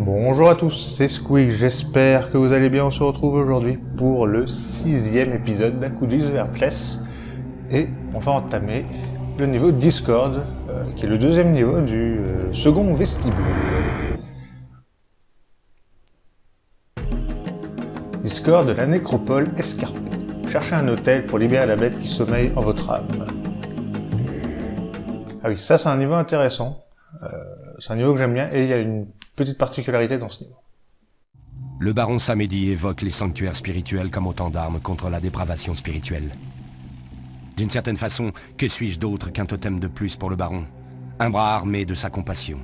Bonjour à tous, c'est Squeak, j'espère que vous allez bien. On se retrouve aujourd'hui pour le 6e épisode d'Akuji the Heartless et on va entamer le niveau Discord, qui est le deuxième niveau du second vestibule. Discord de la nécropole escarpée. Cherchez un hôtel pour libérer la bête qui sommeille en votre âme. Ah oui, ça c'est un niveau intéressant. C'est un niveau que j'aime bien et il y a une petite particularité dans ce niveau. Le baron Samedi évoque les sanctuaires spirituels comme autant d'armes contre la dépravation spirituelle. D'une certaine façon, que suis-je d'autre qu'un totem de plus pour le baron? Un bras armé de sa compassion.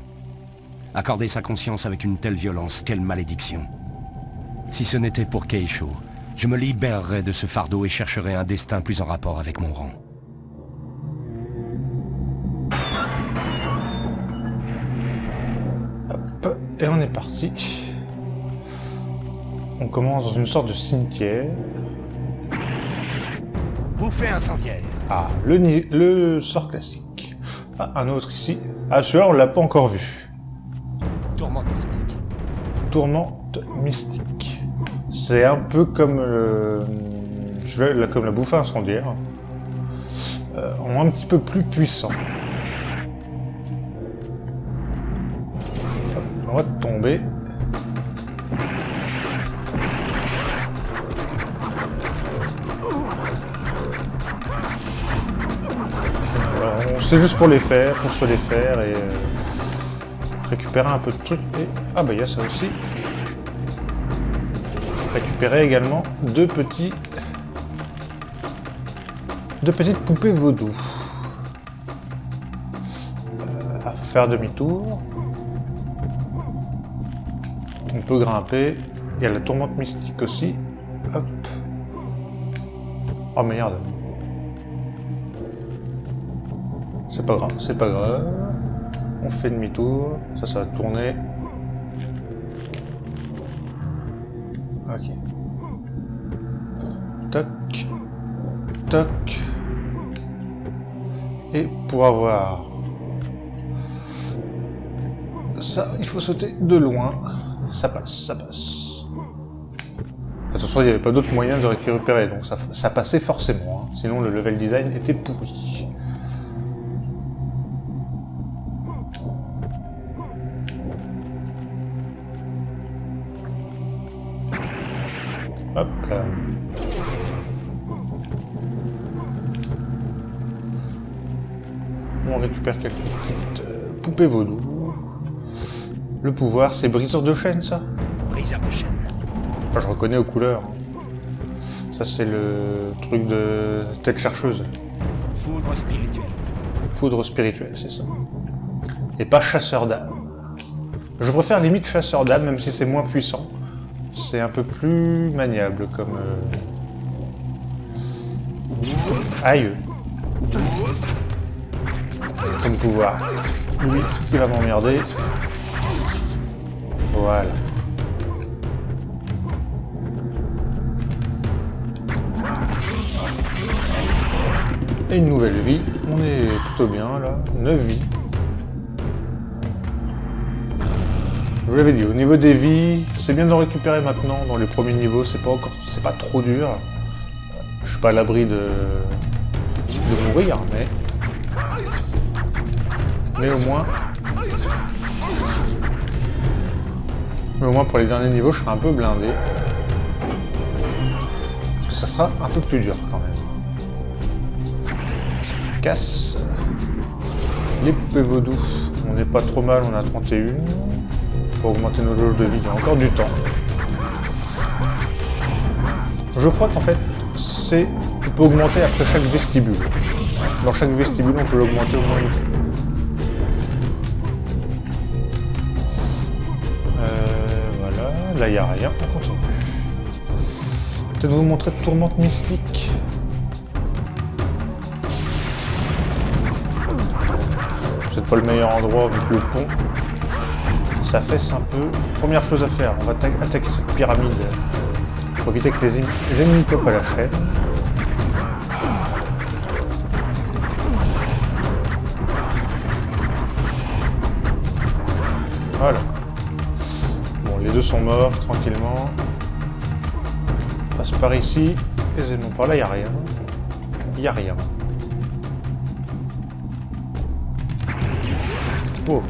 Accorder sa conscience avec une telle violence, quelle malédiction. Si ce n'était pour Keisho, je me libérerais de ce fardeau et chercherais un destin plus en rapport avec mon rang. Hop, et on est parti. On commence dans une sorte de cimetière. Bouffée incendiaire. Ah, le sort classique. Ah, un autre ici. Ah, celui-là, on l'a pas encore vu. Tourmente mystique. Tourmente mystique. C'est un peu comme comme la bouffée incendiaire. Un petit peu plus puissant. Hop, on va tomber. C'est juste pour les faire, pour se les faire et récupérer un peu de trucs. Et... ah bah il y a ça aussi. Récupérer également deux petites poupées vaudou. À faire demi-tour. On peut grimper. Il y a la tourmente mystique aussi. Hop. Oh merde. C'est pas grave, c'est pas grave. On fait demi-tour. Ça va tourner. Ok. Toc. Toc. Et pour avoir ça, il faut sauter de loin. Ça passe, ça passe. Attention, il n'y avait pas d'autre moyen de récupérer, donc ça passait forcément. Hein. Sinon, le level design était pourri. Hop là. On récupère quelques petites poupées vaudou. Le pouvoir, c'est briseur de chaîne, ça? Briseur de chaîne. Ah, je reconnais aux couleurs. Ça, c'est le truc de tête chercheuse. Foudre spirituelle. Foudre spirituelle, c'est ça. Et pas chasseur d'âme. Je préfère limite chasseur d'âme, même si c'est moins puissant. C'est un peu plus maniable comme... Aïe. Comme pouvoir. Lui, il va m'emmerder. Voilà. Et une nouvelle vie. On est plutôt bien là. 9 vies. Je vous l'avais dit, au niveau des vies, c'est bien d'en récupérer maintenant. Dans les premiers niveaux, c'est pas trop dur. Je suis pas à l'abri de mourir, mais au moins pour les derniers niveaux, je serai un peu blindé. Parce que ça sera un peu plus dur quand même. Ça casse. Les poupées vaudou, on n'est pas trop mal, on a 31. Pour augmenter nos jauges de vie, il y a encore du temps. Je crois qu'en fait, on peut augmenter après chaque vestibule. Dans chaque vestibule, on peut l'augmenter au moins une fois. Voilà, là il n'y a rien, on continue. Peut-être vous montrer de tourmente mystique. C'est pas le meilleur endroit avec le pont. Ça fesse un peu. Première chose à faire, on va attaquer cette pyramide pour éviter que les ennemis popent à la chaîne. Voilà. sont morts, tranquillement. On passe par ici, aisément. Par là, il n'y a rien. Il n'y a rien. Oh.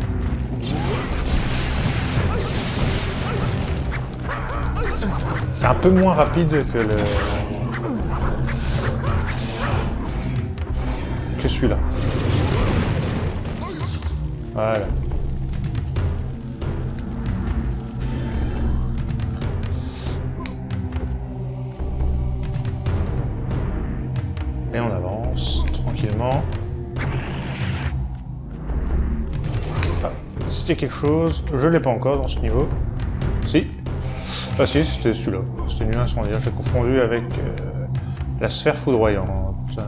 C'est un peu moins rapide que celui-là. Voilà. Et on avance tranquillement. Ah, c'était quelque chose, je l'ai pas encore dans ce niveau. Si. Ah si, c'était celui-là. C'était nu incendiaire. J'ai confondu avec la sphère foudroyante.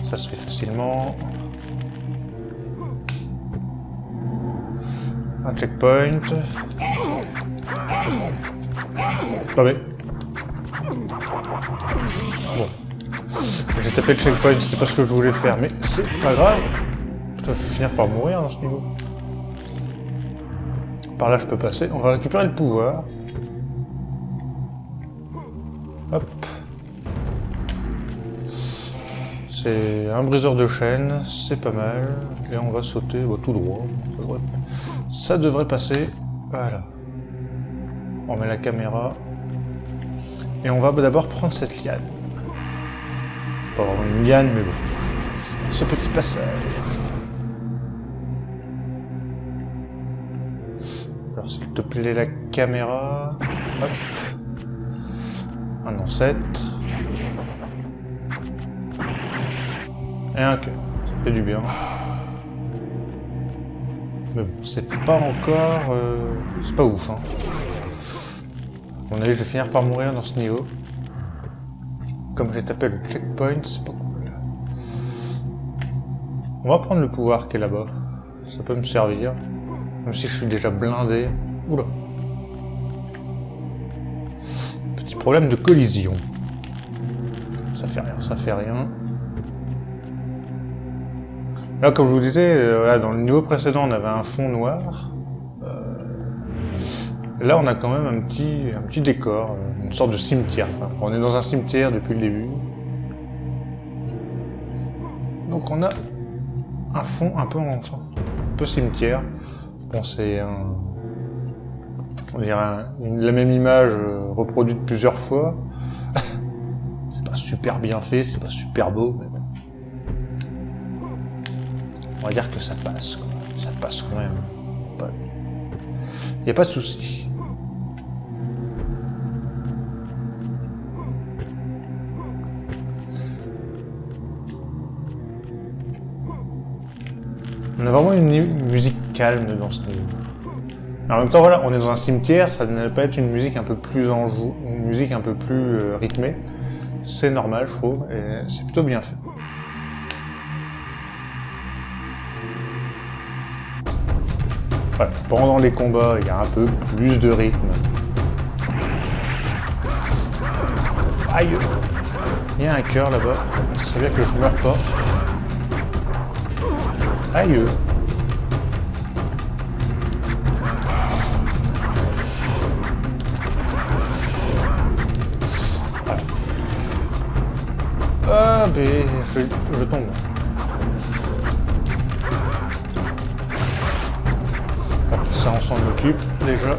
Ça se fait facilement. Un checkpoint. Ah mais. Bon. J'ai tapé le checkpoint, c'était pas ce que je voulais faire, mais c'est pas grave. Putain, je vais finir par mourir dans ce niveau. Par là je peux passer. On va récupérer le pouvoir. Hop. C'est un briseur de chaîne, c'est pas mal. Et on va sauter tout droit. Ça devrait passer. Voilà. On met la caméra. Et on va d'abord prendre cette liane. Pas vraiment une liane, mais bon. Ce petit passage. Alors s'il te plaît, la caméra. Hop. Un ancêtre. Et un cœur, ça fait du bien. Mais bon, c'est pas encore... c'est pas ouf, hein. À mon avis, je vais finir par mourir dans ce niveau. Comme j'ai tapé le checkpoint, c'est pas cool. On va prendre le pouvoir qui est là-bas. Ça peut me servir. Même si je suis déjà blindé. Oula. Petit problème de collision. Ça fait rien, ça fait rien. Là, comme je vous disais, dans le niveau précédent, on avait un fond noir. Là, on a quand même un petit décor, une sorte de cimetière. On est dans un cimetière depuis le début. Donc, on a un fond un peu cimetière. Bon, c'est on dirait la même image reproduite plusieurs fois. C'est pas super bien fait, c'est pas super beau, mais bon. On va dire que ça passe, quoi. Ça passe quand même. Il n'y a pas de souci. On a vraiment une musique calme dans ce niveau. En même temps, voilà, on est dans un cimetière, ça ne pas être une musique un peu plus enjouée, une musique un peu plus rythmée. C'est normal, je trouve, et c'est plutôt bien fait. Voilà. Pendant les combats, il y a un peu plus de rythme. Aïe! Il y a un cœur là-bas. Ça veut dire que je meurs pas. Aïe! Voilà. Ah, mais je tombe. Ça, on s'en occupe déjà.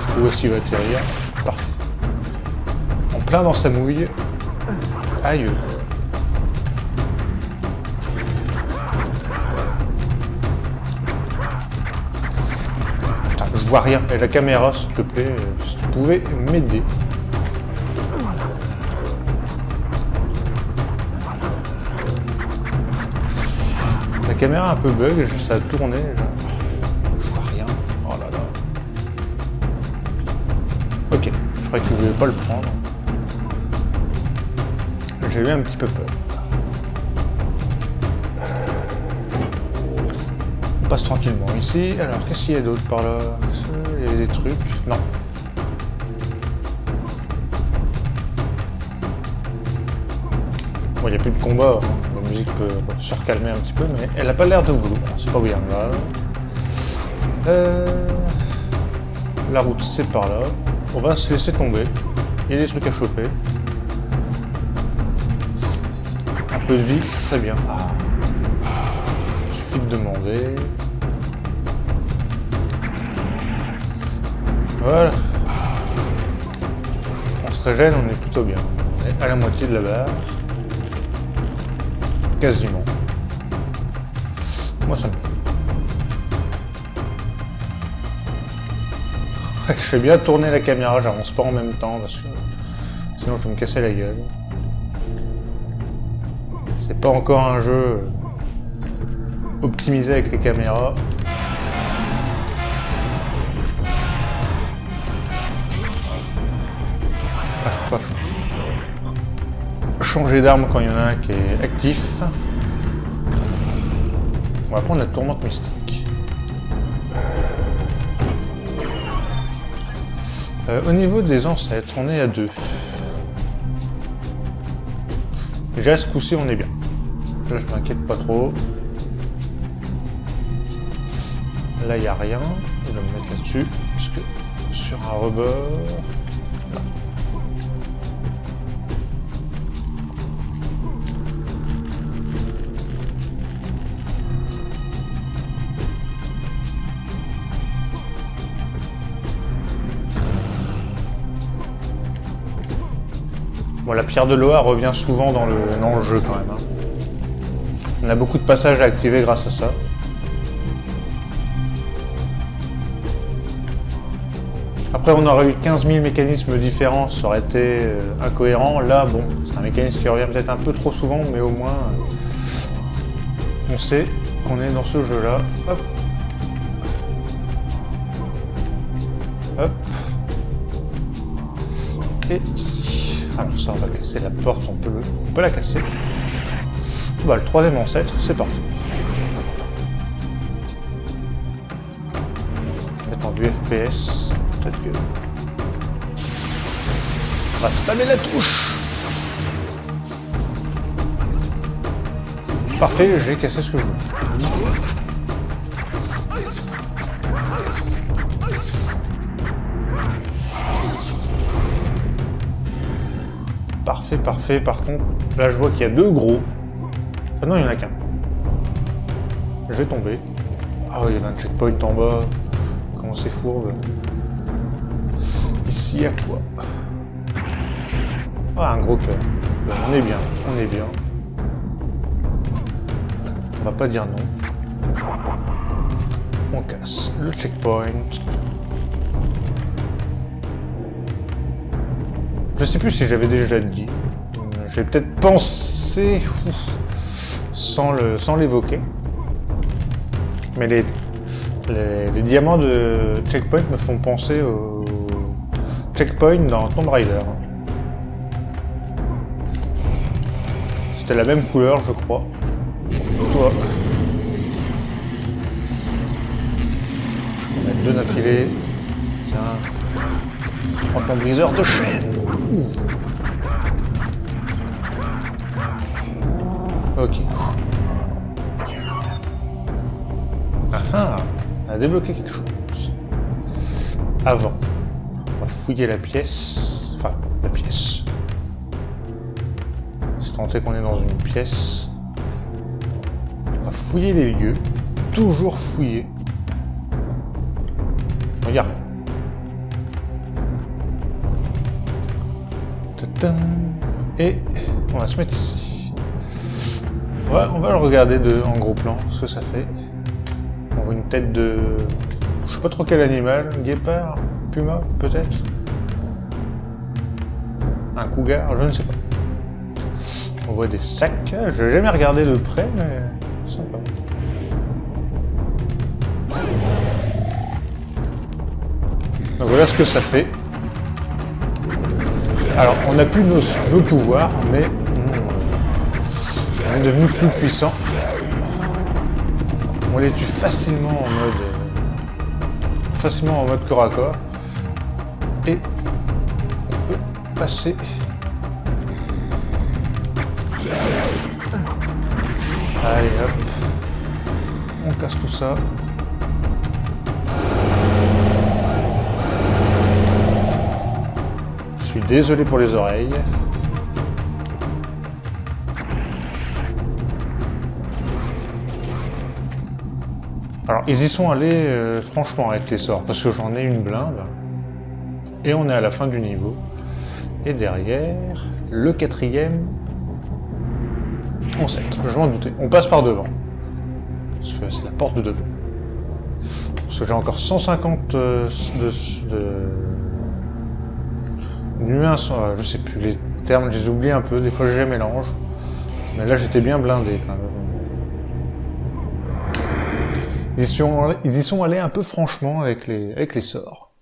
Je trouve aussi il va atterrir. Parfait. En plein dans sa mouille. Aïe. Putain, je vois rien. Et la caméra, s'il te plaît, si tu pouvais m'aider. La caméra un peu bug, ça a tourné, je vois rien. Oh là là. Ok, je croyais qu'il ne voulait pas le prendre. J'ai eu un petit peu peur. On passe tranquillement ici. Alors, qu'est-ce qu'il y a d'autre par là? Il y avait des trucs? Non. Bon, il n'y a plus de combat, hein. la musique peut se recalmer un petit peu, mais elle a pas l'air de vouloir, c'est pas bien grave. La route c'est par là, on va se laisser tomber, il y a des trucs à choper. Un peu de vie, ça serait bien. Ah. Il suffit de demander. Voilà. On se régène, on est plutôt bien. On est à la moitié de la barre. Quasiment. Moi ça me plaît. Je fais bien tourner la caméra, j'avance pas en même temps parce que sinon je vais me casser la gueule. C'est pas encore un jeu optimisé avec les caméras. Ah, je peux pas changer d'arme quand il y en a un qui est actif. On va prendre la tourmente mystique. Au niveau des ancêtres, on est à 2. Déjà, ce coup-ci, on est bien. Là, je m'inquiète pas trop. Là, il n'y a rien. Je vais me mettre là-dessus, puisque sur un rebord... Là. Bon, la pierre de Loa revient souvent dans le jeu quand même. Hein. On a beaucoup de passages à activer grâce à ça. Après, on aurait eu 15 000 mécanismes différents, ça aurait été incohérent. Là, bon, c'est un mécanisme qui revient peut-être un peu trop souvent, mais au moins, on sait qu'on est dans ce jeu-là. Hop. Hop. Et ici. Alors ça, on va casser la porte, on peut la casser. Bah, le troisième ancêtre, c'est parfait. Je vais mettre en vue FPS. Peut-être que... On va spammer la touche. Parfait, j'ai cassé ce que je voulais. Parfait, parfait. Par contre, là je vois qu'il y a 2 gros. Ah non, il n'y en a qu'un. Je vais tomber. Ah, il y avait un checkpoint en bas. Comment c'est fourbe. Ici, il y a quoi? Ah, un gros cœur. Ben, on est bien, on est bien. On va pas dire non. On casse le checkpoint. Je sais plus si j'avais déjà dit. J'ai peut-être pensé sans l'évoquer. Mais les diamants de checkpoint me font penser au checkpoint dans Tomb Raider. C'était la même couleur, je crois. Toi. Je peux mettre 2 d'affilée. Tiens. Prends ton briseur de chaîne. Ok. Ah, on a débloqué quelque chose. Avant, on va fouiller la pièce. Enfin, la pièce. C'est tenté qu'on est dans une pièce. On va fouiller les lieux. Toujours fouiller. Regarde. Et on va se mettre ici. Ouais, on va le regarder en gros plan, ce que ça fait. On voit une tête de... Je sais pas trop quel animal, un guépard, puma, peut-être. Un cougar, je ne sais pas. On voit des sacs, je n'ai jamais regardé de près, mais sympa. Donc voilà ce que ça fait. Alors, on n'a plus nos pouvoirs, mais on est devenu plus puissant. On les tue facilement en mode corps à corps. Et on peut passer Allez hop. On casse tout ça. Je suis désolé pour les oreilles. Alors ils y sont allés franchement avec les sorts, parce que j'en ai une blinde. Et on est à la fin du niveau. Et derrière, le 4e en 7. Je m'en doutais. On passe par devant. Parce que c'est la porte de devant. Parce que j'ai encore 150 de nuances, je sais plus les termes, je les oublie un peu, des fois je les mélange. Mais là j'étais bien blindé quand même. Ils y sont allés un peu franchement avec les sorts.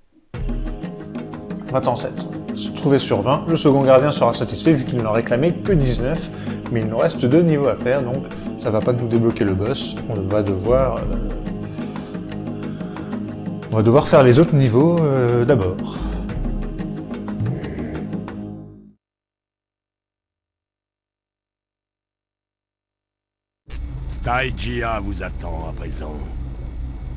20 en 7. Se trouver sur 20, le second gardien sera satisfait vu qu'il n'en réclamait que 19, mais il nous reste 2 niveaux à faire, donc ça va pas nous débloquer le boss, on va devoir faire les autres niveaux d'abord. Stygia vous attend à présent.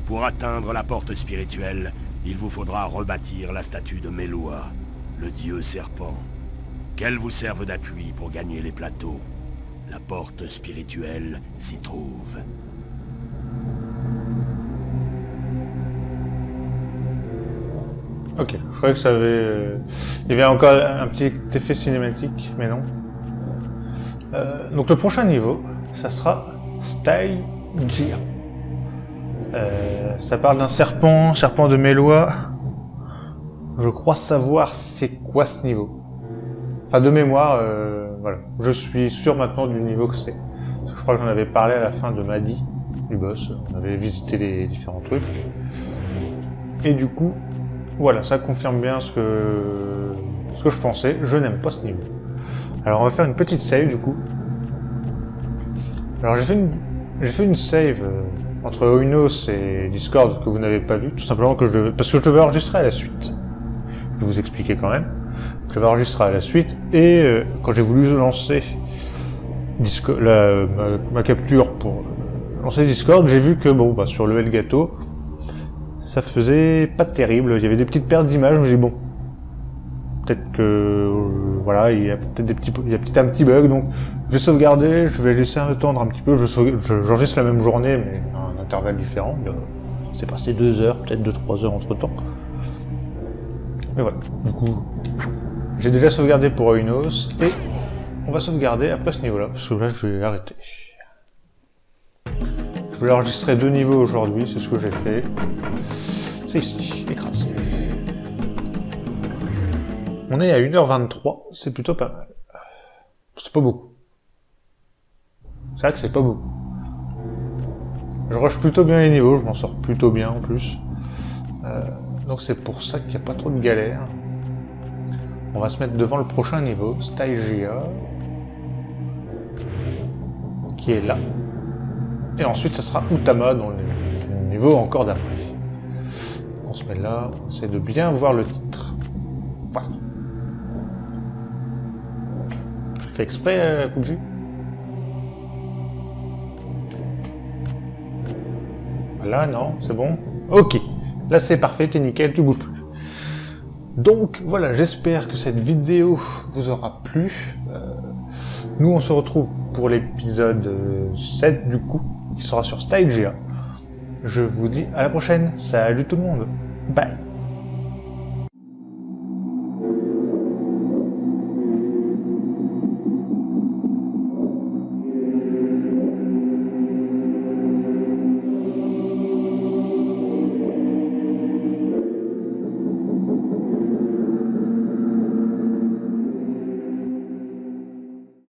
Pour atteindre la porte spirituelle, il vous faudra rebâtir la statue de Melua, le dieu serpent. Qu'elle vous serve d'appui pour gagner les plateaux. La porte spirituelle s'y trouve. Ok, je croyais que ça avait... Il y avait encore un petit effet cinématique, mais non. Donc le prochain niveau, ça sera Stygia. Ça parle d'un serpent de Melua. Je crois savoir c'est quoi ce niveau. Enfin de mémoire, voilà. Je suis sûr maintenant du niveau que c'est. Je crois que j'en avais parlé à la fin de Madi, du boss. On avait visité les différents trucs. Et du coup, voilà, ça confirme bien ce que je pensais. Je n'aime pas ce niveau. Alors on va faire une petite save du coup. Alors j'ai fait une save entre Oinos et Discord que vous n'avez pas vu, tout simplement parce que je devais enregistrer à la suite. Je vais vous expliquer quand même. Je devais enregistrer à la suite et quand j'ai voulu lancer ma capture pour lancer Discord, j'ai vu que bon, bah, sur le Elgato, ça faisait pas terrible. Il y avait des petites pertes d'images. Je me dis bon, peut-être que voilà, il y a peut-être un petit bug, donc je vais sauvegarder, je vais laisser attendre un petit peu. J'enregistre la même journée, mais à un intervalle différent. C'est passé 2 heures, peut-être 2-3 heures entre temps. Mais voilà, du coup, j'ai déjà sauvegardé pour Oinos et on va sauvegarder après ce niveau-là, parce que là je vais arrêter. Je voulais enregistrer 2 niveaux aujourd'hui, c'est ce que j'ai fait. C'est ici, écrasé. On est à 1h23, c'est plutôt pas mal. C'est pas beaucoup. C'est vrai que c'est pas beaucoup. Je rush plutôt bien les niveaux, je m'en sors plutôt bien en plus. Donc c'est pour ça qu'il n'y a pas trop de galères. On va se mettre devant le prochain niveau, Stygia, qui est là. Et ensuite ça sera Utama dans le niveau encore d'après. On se met là, on essaie de bien voir le titre. Voilà. Je fais exprès, Kuji. Voilà, non, c'est bon. Ok, là c'est parfait, t'es nickel, tu bouges plus. Donc voilà, j'espère que cette vidéo vous aura plu. Nous on se retrouve pour l'épisode 7 du coup, qui sera sur Stygia. Je vous dis à la prochaine, salut tout le monde, bye.